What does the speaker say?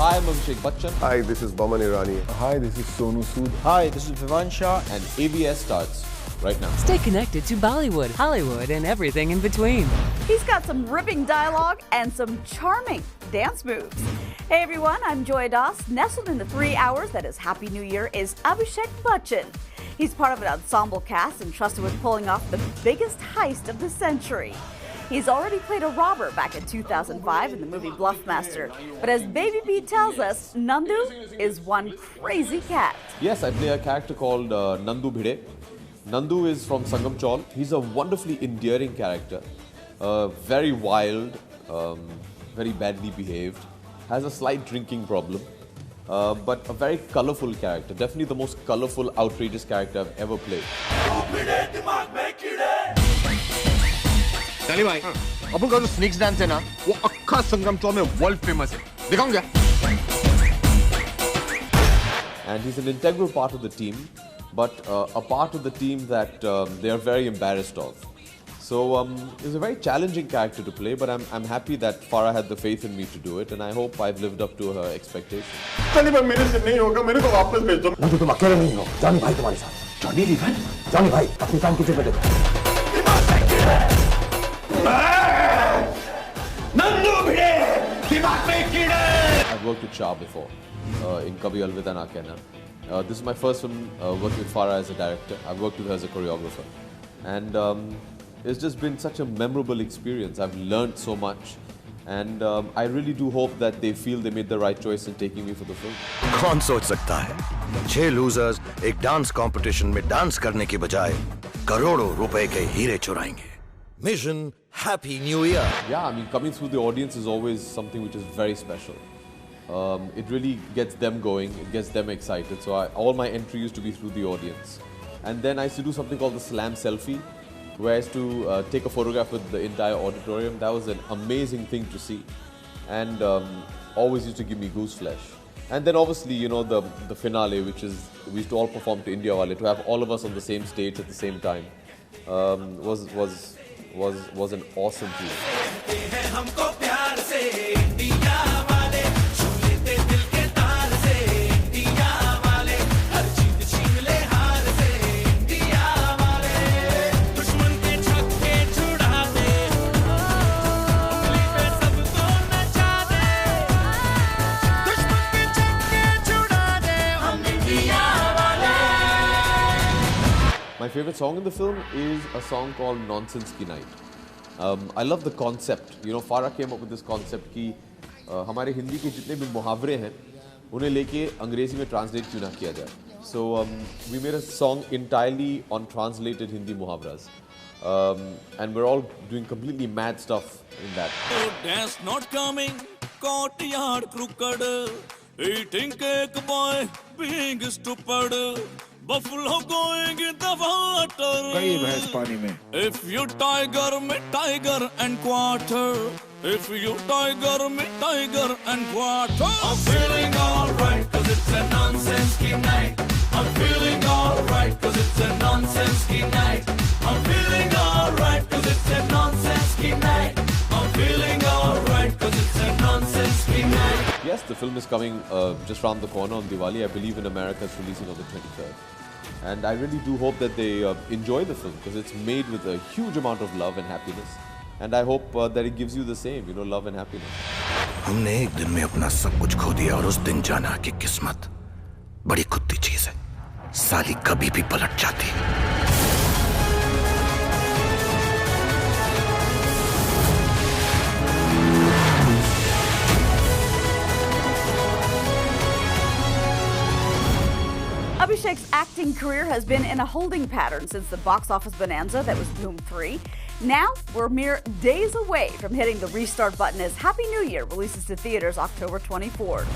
Hi, I'm Abhishek Bachchan. Hi, this is Boman Irani. Hi, this is Sonu Sood. Hi, this is Vivan Shah. And ABS starts right now. Stay connected to Bollywood, Hollywood, and everything in between. He's got some ripping dialogue and some charming dance moves. Hey everyone, I'm Joy Das. Nestled in the 3 hours that is Happy New Year is Abhishek Bachchan. He's part of an ensemble cast and trusted with pulling off the biggest heist of the century. He's already played a robber back in 2005 in the movie Bluffmaster. But as Baby B tells us, Nandu is one crazy cat. Yes, I play a character called Nandu Bhide. Nandu is from Sangam Chaul. He's a wonderfully endearing character. Very wild, very badly behaved. Has a slight drinking problem. But a very colorful character. Definitely the most colorful, outrageous character I've ever played. चलिए भाई, अपन का जो snacks dance है ना, वो अक्खा संगम चौल में world famous है. दिखाऊं क्या? And he's an integral part of the team, but a part of the team that they are very embarrassed of. So it's a very challenging character to play, but I'm happy that Farah had the faith in me to do it, and I hope I've lived up to her expectations. चलिए भाई, मेरे से नहीं होगा, मेरे को वापस भेज दो. नंदू, तुम अकेले नहीं हो. जॉनी भाई तुम्हारे साथ. जॉनी लीवन? जॉनी भाई, अपनी काम कीजिए बेटे. नंदू भिड़े, दिमाग में कीड़े. I've worked with Shah before in Kabhi Alvida Na Kehna. This is my first film working with Farah as a director. I've worked with her as a choreographer. And it's just been such a memorable experience. I've learned so much. And I really do hope that they feel they made the right choice in taking me for the film. कौन सोच सकता है 6 losers एक dance competition में dance करने के बजाय करोड़ों रुपए के हीरे चुराएंगे. Mission Happy New Year. Yeah, I mean, coming through the audience is always something which is very special. It really gets them going, it gets them excited. So all my entry used to be through the audience. And then I used to do something called the Slam Selfie, where I used to take a photograph with the entire auditorium. That was an amazing thing to see. And always used to give me goose flesh. And then obviously, you know, the finale, which is, we used to all perform to India Wale, to have all of us on the same stage at the same time, was an awesome feeling. My favorite song in the film is a song called Nonsense Ki Night. I love the concept. You know, Farah came up with this concept कि हमारे हिंदी के जितने भी मुहावरे हैं उन्हें लेके अंग्रेजी में ट्रांसलेट क्यों ना किया जाए. So we made a song entirely on translated Hindi muhavras. And we're all doing completely mad stuff in that. Dance not coming, courtyard crooked, eating cake boy, being stupid. Buffalo going in the water. कई भैंस पानी में. If you tiger me tiger and quarter. If you tiger me tiger and quarter. I'm feeling alright cause it's a nonsense night. I'm feeling alright cause it's a nonsense night. I'm feeling alright cause it's a nonsense night. I'm feeling alright cause it's a nonsense night. Yes, the film is coming just around the corner on Diwali. I believe in America it's releasing on the 23rd. And I really do hope that they enjoy the film because it's made with a huge amount of love and happiness. And I hope that it gives you the same, you know, love and happiness. हमने एक दिन में अपना सब कुछ खो दिया और उस दिन जाना कि किस्मत बड़ी कुत्ती चीज है. साली कभी भी पलट जाती. Abhishek's acting career has been in a holding pattern since the box office bonanza that was Dhoom 3. Now, we're mere days away from hitting the restart button as Happy New Year releases to theaters October 24th.